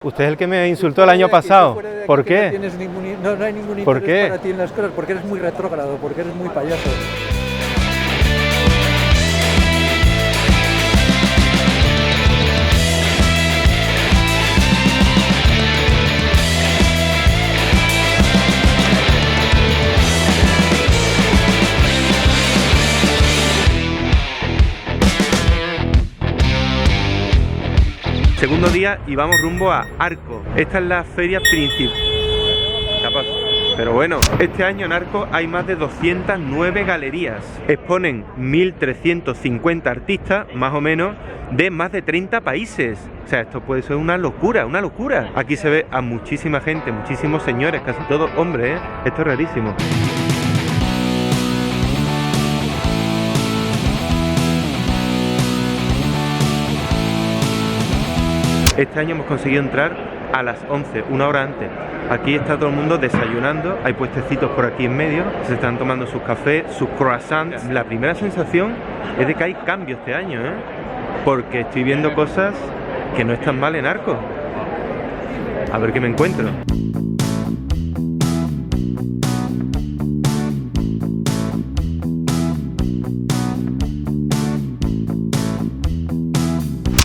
Usted es el que me insultó el año pasado. ¿Por qué? No hay ningún ¿Por interés qué? para ti en las cosas, porque eres muy retrógrado, porque eres muy payaso. Segundo día y vamos rumbo a Arco. Esta es la feria principal. Capaz. Pero bueno, este año en Arco hay más de 209 galerías. Exponen 1.350 artistas, más o menos, de más de 30 países. O sea, esto puede ser una locura, una locura. Aquí se ve a muchísima gente, muchísimos señores, casi todos hombres, ¿eh? Esto es rarísimo. Este año hemos conseguido entrar a las 11, una hora antes. Aquí está todo el mundo desayunando, hay puestecitos por aquí en medio, se están tomando sus cafés, sus croissants. La primera sensación es de que hay cambio este año, ¿eh? Porque estoy viendo cosas que no están mal en Arco. A ver qué me encuentro.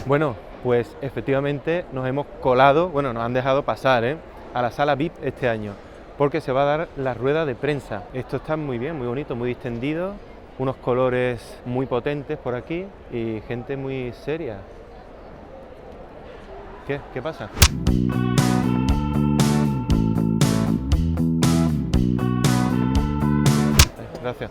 Bueno, pues efectivamente nos hemos colado, bueno, nos han dejado pasar, a la sala VIP este año, porque se va a dar la rueda de prensa. Esto está muy bien, muy bonito, muy distendido, unos colores muy potentes por aquí y gente muy seria. ¿Qué pasa? Gracias.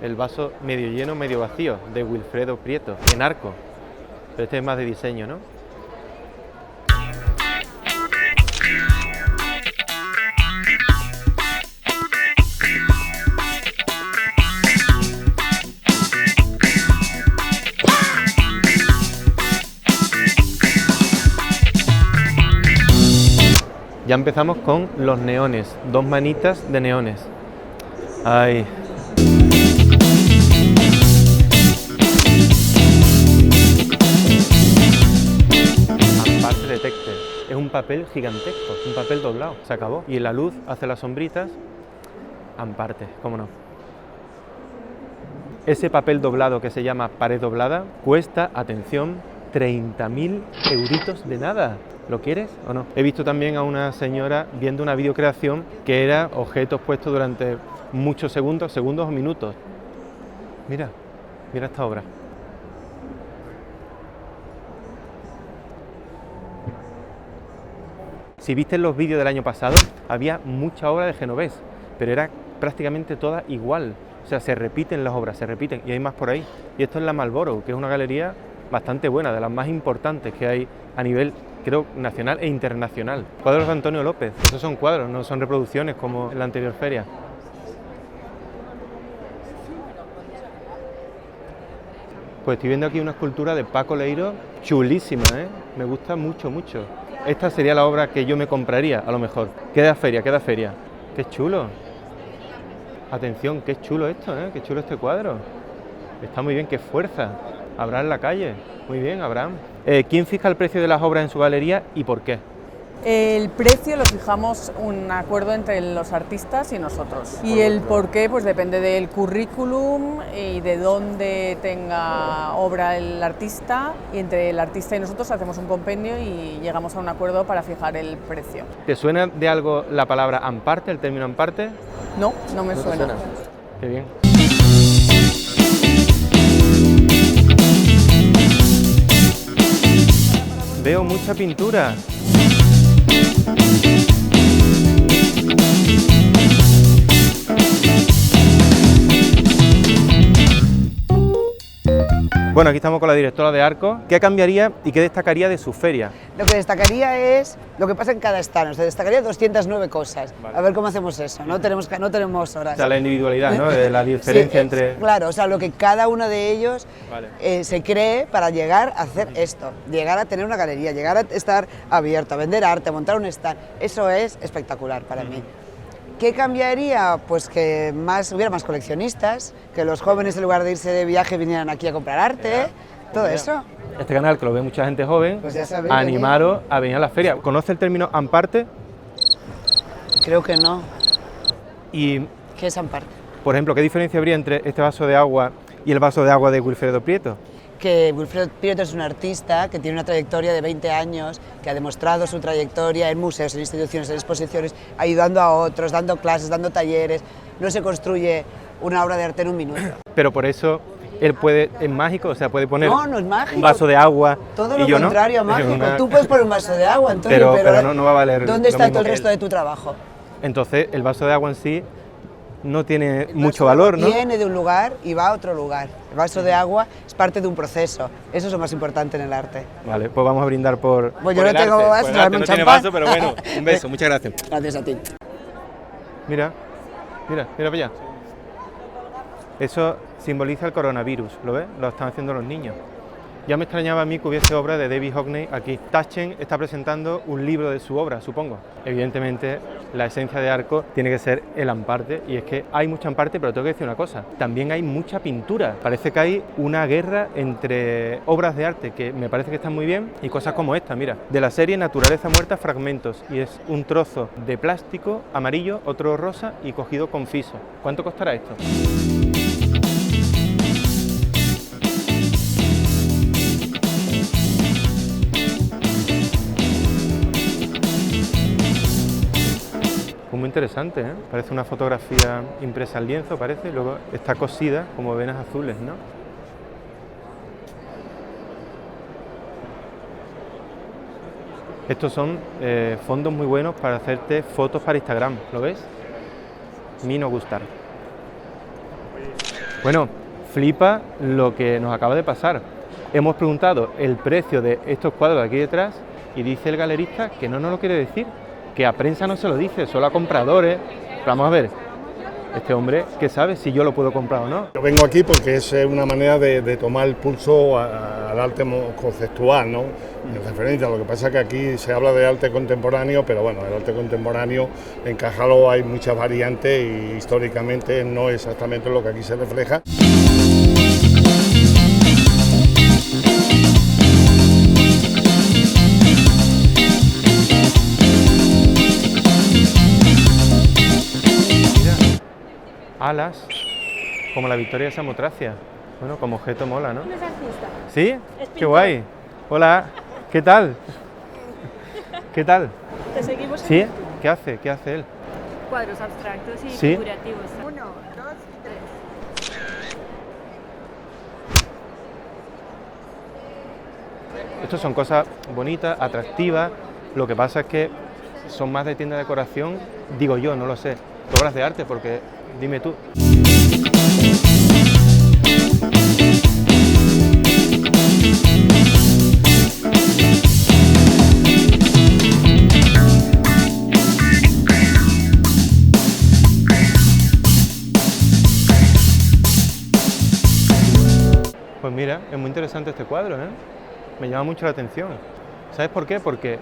El vaso medio lleno, medio vacío, de Wilfredo Prieto, en Arco. Pero este es más de diseño, ¿no? Ya empezamos con los neones, 2 manitas de neones. Ay. Detecte. Es un papel gigantesco, un papel doblado, se acabó. Y la luz hace las sombritas, Amparte, cómo no. Ese papel doblado que se llama pared doblada cuesta, atención, 30.000 euritos de nada. ¿Lo quieres o no? He visto también a una señora viendo una videocreación que era objetos puestos durante muchos segundos o minutos. Mira esta obra. Si viste los vídeos del año pasado, había mucha obra de Genovés, pero era prácticamente toda igual. O sea, se repiten las obras, se repiten, y hay más por ahí. Y esto es la Marlborough, que es una galería bastante buena, de las más importantes que hay a nivel, creo, nacional e internacional. Cuadros de Antonio López. Esos son cuadros, no son reproducciones como en la anterior feria. Pues estoy viendo aquí una escultura de Paco Leiro chulísima, ¿eh? Me gusta mucho, mucho. Esta sería la obra que yo me compraría, a lo mejor. Queda feria. ¡Qué chulo! Atención, qué chulo esto, ¿eh? Qué chulo este cuadro. Está muy bien, qué fuerza. Abraham Lacalle. Muy bien, Abraham. ¿Quién fija el precio de las obras en su galería y por qué? El precio lo fijamos un acuerdo entre los artistas y nosotros. Y el por qué, pues depende del currículum y de dónde tenga obra el artista. Y entre el artista y nosotros hacemos un compendio y llegamos a un acuerdo para fijar el precio. ¿Te suena de algo la palabra Amparte, el término Amparte? No, no me suena. Qué bien. Veo mucha pintura. Bueno, aquí estamos con la directora de Arco. ¿Qué cambiaría y qué destacaría de su feria? Lo que destacaría es lo que pasa en cada stand. O sea, destacaría 209 cosas. Vale. A ver cómo hacemos eso. No tenemos horas. O sea, la individualidad, ¿no? De la diferencia sí, entre... Claro, o sea, lo que cada uno de ellos se cree para llegar a hacer esto. Llegar a tener una galería, llegar a estar abierto, a vender arte, a montar un stand. Eso es espectacular para mí. ¿Qué cambiaría? Pues que hubiera más coleccionistas, que los jóvenes en lugar de irse de viaje vinieran aquí a comprar arte, todo eso. este canal que lo ve mucha gente joven, Pues ya sabéis, animaros a venir a la feria. ¿Conoce el término amparte? Creo que no. Y, ¿Qué es amparte? por ejemplo, ¿qué diferencia habría entre este vaso de agua y el vaso de agua de Wilfredo Prieto? Que Wilfredo Prieto es un artista que tiene una trayectoria de 20 años, que ha demostrado su trayectoria en museos, en instituciones, en exposiciones, ayudando a otros, dando clases, dando talleres. No se construye una obra de arte en un minuto. Pero por eso él puede, es mágico, o sea, puede poner No, no es mágico. un vaso de agua Todo y lo yo contrario a no. mágico. Una- Tú puedes poner un vaso de agua, Antonio, pero no va a valer ¿dónde lo está mismo todo el que resto él. de tu trabajo? Entonces, el vaso de agua en sí no tiene mucho valor, ¿no? Viene de un lugar y va a otro lugar. El vaso de agua es parte de un proceso. Eso es lo más importante en el arte. Vale, pues vamos a brindar por. Pues yo por no el tengo arte. vaso, Por el dame arte, un no tiene champán. vaso, pero bueno, un beso, muchas gracias. Gracias a ti. Mira, mira para allá. Eso simboliza el coronavirus, ¿lo ves? Lo están haciendo los niños. Ya me extrañaba a mí que hubiese obra de David Hockney aquí. Taschen está presentando un libro de su obra, supongo. Evidentemente, la esencia de Arco tiene que ser el amparte, y es que hay mucha amparte, pero tengo que decir una cosa, también hay mucha pintura. Parece que hay una guerra entre obras de arte que me parece que están muy bien y cosas como esta, mira, de la serie Naturaleza Muerta Fragmentos, y es un trozo de plástico amarillo, otro rosa y cogido con fiso. ¿Cuánto costará esto? Muy interesante, ¿eh? Parece una fotografía impresa al lienzo, parece, y luego está cosida como venas azules, ¿no? Estos son fondos muy buenos para hacerte fotos para Instagram, ¿lo ves? Mino gustar. Bueno, flipa lo que nos acaba de pasar. Hemos preguntado el precio de estos cuadros de aquí detrás y dice el galerista que no nos lo quiere decir, que a prensa no se lo dice, solo a compradores. Vamos a ver, este hombre, ¿qué sabe si yo lo puedo comprar o no? Yo vengo aquí porque es una manera de tomar el pulso al arte conceptual, ¿no? En referencia, lo que pasa es que aquí se habla de arte contemporáneo, pero bueno, el arte contemporáneo en Cajaló hay muchas variantes y históricamente no es exactamente lo que aquí se refleja. Alas, como la Victoria de Samotracia. Bueno, como objeto mola, ¿no? ¿Sí? ¡Qué guay! Hola, ¿qué tal? ¿Qué tal? ¿Te seguimos? ¿Sí? ¿Qué hace? ¿Qué hace él? Cuadros abstractos y Sí. figurativos. 1, 2, 3. Estos son cosas bonitas, atractivas. Lo que pasa es que son más de tienda de decoración, digo yo, no lo sé. Obras de arte, porque dime tú. Pues mira, es muy interesante este cuadro, ¿eh? Me llama mucho la atención. ¿Sabes por qué? Porque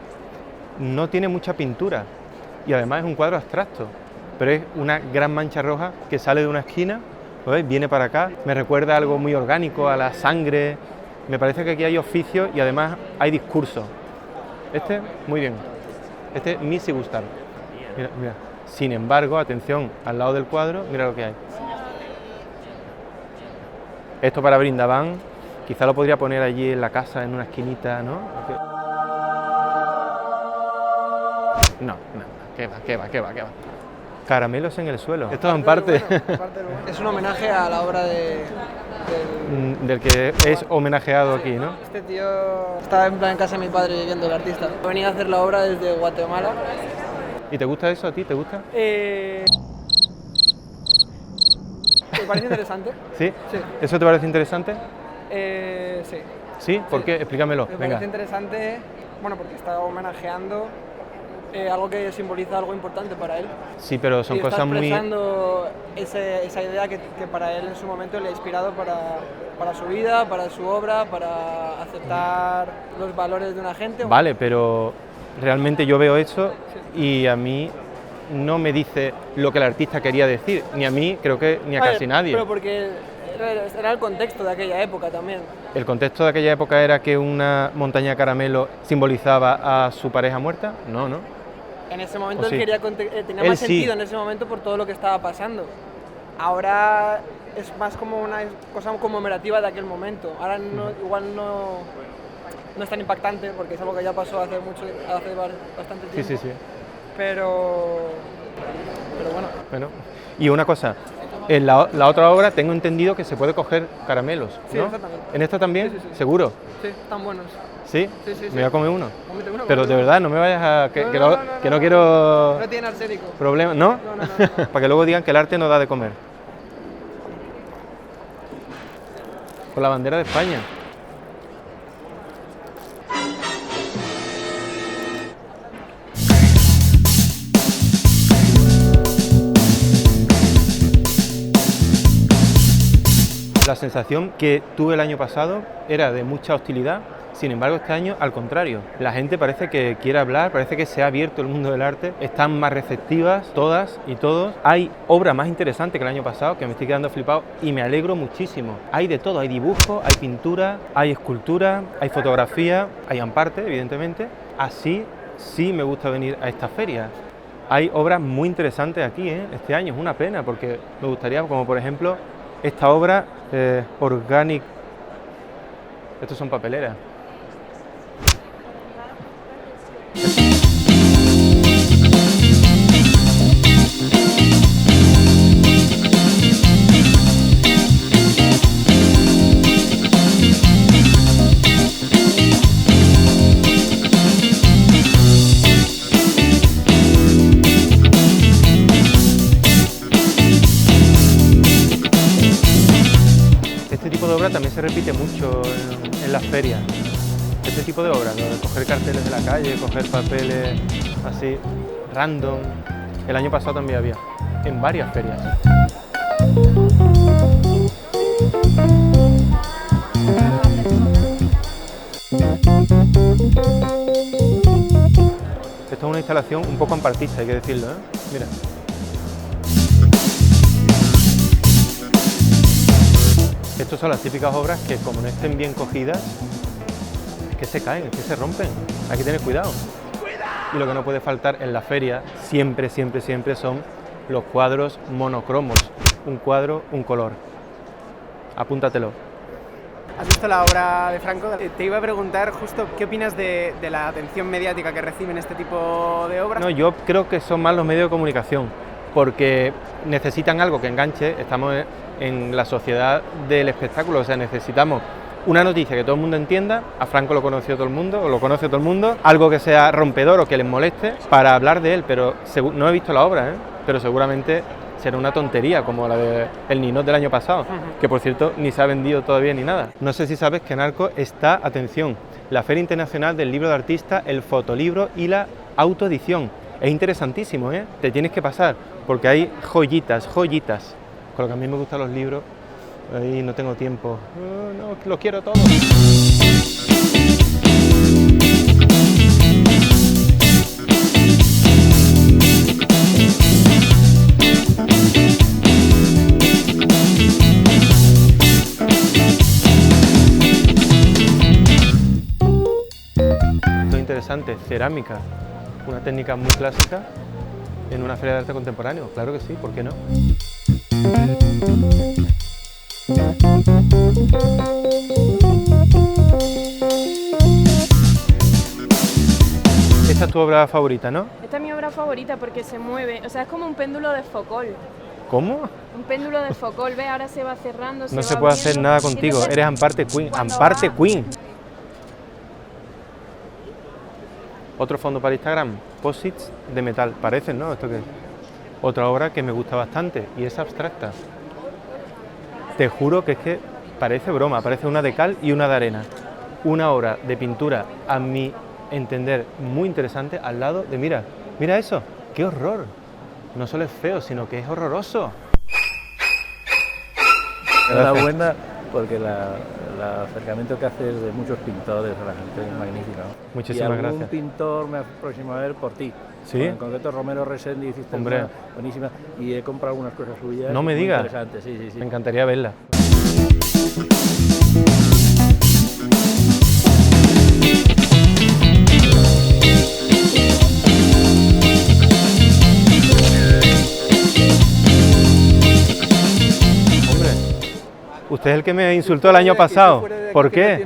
no tiene mucha pintura y además es un cuadro abstracto, pero es una gran mancha roja que sale de una esquina, ¿lo ves? Viene para acá, me recuerda a algo muy orgánico, a la sangre. Me parece que aquí hay oficio y además hay discurso. Este, muy bien. Este, me sí gustar. Mira, mira. Sin embargo, atención, al lado del cuadro, mira lo que hay. Esto para Brindavan, quizá lo podría poner allí en la casa, en una esquinita, ¿no? No, qué va. Caramelos en el suelo. Esto en parte Es un homenaje a la obra del que es homenajeado aquí, ¿no? Este tío estaba en plan en casa de mi padre viviendo el artista. Ha venido a hacer la obra desde Guatemala. ¿Y te gusta eso a ti? ¿Te gusta? Me parece interesante. ¿Sí? Sí. ¿Eso te parece interesante? Sí. ¿Sí? ¿Por qué? Explícamelo. Me Venga. parece interesante, bueno, porque está homenajeando algo que simboliza algo importante para él. Sí, pero son y está cosas muy... expresando esa idea que para él en su momento le ha inspirado para su vida, para su obra, para aceptar los valores de una gente. Vale, pero realmente yo veo eso y a mí no me dice lo que el artista quería decir, ni a mí, creo que ni a ver, casi nadie. Pero porque era el contexto de aquella época también. ¿El contexto de aquella época era que una montaña de caramelo simbolizaba a su pareja muerta? No, ¿no? En ese momento ¿O sí? él quería tenía Él más sí. sentido en ese momento por todo lo que estaba pasando. Ahora es más como una cosa conmemorativa de aquel momento. Ahora igual no es tan impactante porque es algo que ya pasó hace bastante tiempo. Sí, sí, sí. Pero bueno. Bueno, y una cosa, en la otra obra tengo entendido que se puede coger caramelos, Sí, ¿no? exactamente. ¿En esta también? Sí, sí, sí. ¿Seguro? Sí, están buenos. ¿Sí? Sí, sí, sí. Me voy a comer uno. Cómete uno, Pero cómete de uno. verdad, no me vayas a... Que, No, que no, no, no, no, que no no. quiero No tiene arsénico. problemas, ¿no? No. Para que luego digan que el arte no da de comer. Con la bandera de España. La sensación que tuve el año pasado era de mucha hostilidad, sin embargo este año al contrario. La gente parece que quiere hablar, parece que se ha abierto el mundo del arte, están más receptivas todas y todos. Hay obra más interesante que el año pasado, que me estoy quedando flipado y me alegro muchísimo. Hay de todo, hay dibujo, hay pintura, hay escultura, hay fotografía, hay amparte, evidentemente. Así sí me gusta venir a esta feria. Hay obras muy interesantes aquí, este año, es una pena, porque me gustaría, como por ejemplo, esta obra, Organic, estos son papeleras. Este tipo de obra también se repite mucho en las ferias. Este tipo de obra, ¿no? De coger carteles de la calle, coger papeles así, random. El año pasado también había, en varias ferias. Esto es una instalación un poco ampartista, hay que decirlo, ¿eh? Mira. Estas son las típicas obras que, como no estén bien cogidas, es que se caen, es que se rompen. Hay que tener cuidado. Y lo que no puede faltar en la feria, siempre, siempre, siempre, son los cuadros monocromos. Un cuadro, un color. Apúntatelo. ¿Has visto la obra de Franco? Te iba a preguntar justo qué opinas de la atención mediática que reciben este tipo de obras. No, yo creo que son más los medios de comunicación, porque necesitan algo que enganche. Estamos en la sociedad del espectáculo, o sea, necesitamos una noticia que todo el mundo entienda. A Franco lo conoció todo el mundo, o lo conoce todo el mundo, algo que sea rompedor o que les moleste, para hablar de él, pero no he visto la obra, pero seguramente será una tontería como la de El Ninot del año pasado, que por cierto ni se ha vendido todavía ni nada. No sé si sabes que en Arco está, atención, la Feria Internacional del Libro de Artista, el fotolibro y la autoedición. Es interesantísimo, te tienes que pasar, porque hay joyitas, joyitas. Con lo que a mí me gustan los libros, ahí no tengo tiempo, no, lo quiero todo. Esto es interesante, cerámica, una técnica muy clásica en una feria de arte contemporáneo, claro que sí, ¿por qué no? Esta es tu obra favorita, ¿no? Esta es mi obra favorita porque se mueve, o sea, es como un péndulo de Foucault. ¿Cómo? Un péndulo de Foucault, ¿ves? Ahora se va cerrando, No se va puede hacer abriendo. nada contigo, Entonces, eres Amparte Queen, cuando Amparte va- Queen. Otro fondo para Instagram, posits de metal, parecen, ¿no? ¿Esto qué es? Otra obra que me gusta bastante y es abstracta. Te juro que es que parece broma, parece una de cal y una de arena. Una obra de pintura, a mi entender, muy interesante, al lado de, mira eso, qué horror. No solo es feo, sino que es horroroso. Enhorabuena, porque el acercamiento que haces de muchos pintores a la gente es magnífico. Muchísimas y algún gracias. pintor me aproximo a ver por ti. ¿Sí? En concreto Romero Resendi, hiciste Hombre. una buenísima y he comprado algunas cosas suyas. No me muy digas. interesantes, sí. Me encantaría verla. Usted es el que me insultó el año pasado. ¿Por qué?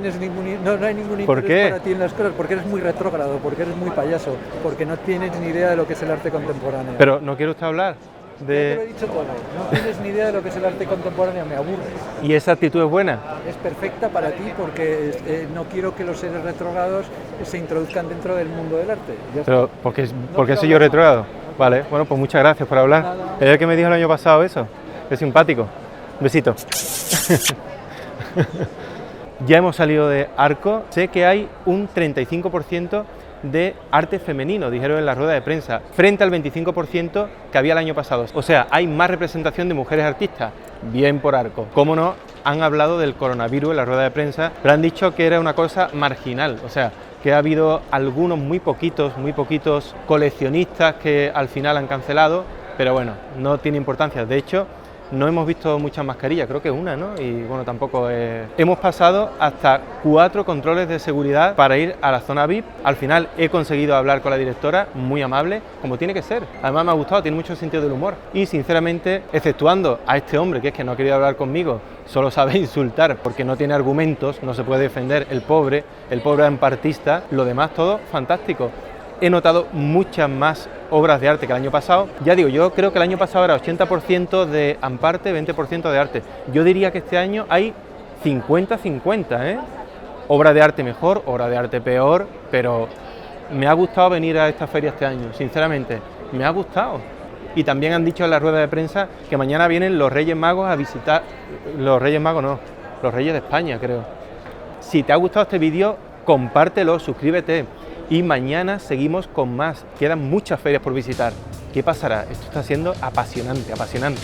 No hay ningún interés para ti en las cosas, porque eres muy retrógrado, porque eres muy payaso, porque no tienes ni idea de lo que es el arte contemporáneo. Pero ¿no quiere usted hablar? Ya te lo he dicho todo, no tienes ni idea de lo que es el arte contemporáneo, me aburre. ¿Y esa actitud es buena? Es perfecta para ti porque no quiero que los seres retrógrados se introduzcan dentro del mundo del arte. Pero porque soy yo retrógrado. Vale, bueno, pues muchas gracias por hablar. Nada. ¿Es el que me dijo el año pasado eso? Es simpático. Un besito. Ya hemos salido de Arco. Sé que hay un 35% de arte femenino, dijeron en la rueda de prensa, frente al 25% que había el año pasado. O sea, hay más representación de mujeres artistas. Bien por Arco. ¿Cómo no? Han hablado del coronavirus en la rueda de prensa, pero han dicho que era una cosa marginal. O sea, que ha habido algunos muy poquitos coleccionistas que al final han cancelado, pero bueno, no tiene importancia. De hecho, no hemos visto muchas mascarillas, creo que una, ¿no? Y bueno, tampoco es... Hemos pasado hasta 4 controles de seguridad para ir a la zona VIP. Al final he conseguido hablar con la directora, muy amable, como tiene que ser. Además me ha gustado, tiene mucho sentido del humor. Y sinceramente, exceptuando a este hombre, que es que no ha querido hablar conmigo, solo sabe insultar porque no tiene argumentos, no se puede defender, el pobre ampartista, lo demás todo fantástico. He notado muchas más obras de arte que el año pasado. Ya digo, yo creo que el año pasado era 80% de amparte, 20% de arte. Yo diría que este año hay 50-50, ¿eh? Obra de arte mejor, obra de arte peor, pero me ha gustado venir a esta feria este año, sinceramente, me ha gustado. Y también han dicho en la rueda de prensa que mañana vienen los Reyes Magos a visitar... Los Reyes Magos no, los Reyes de España, creo. Si te ha gustado este vídeo, compártelo, suscríbete. Y mañana seguimos con más. Quedan muchas ferias por visitar. ¿Qué pasará? Esto está siendo apasionante, apasionante.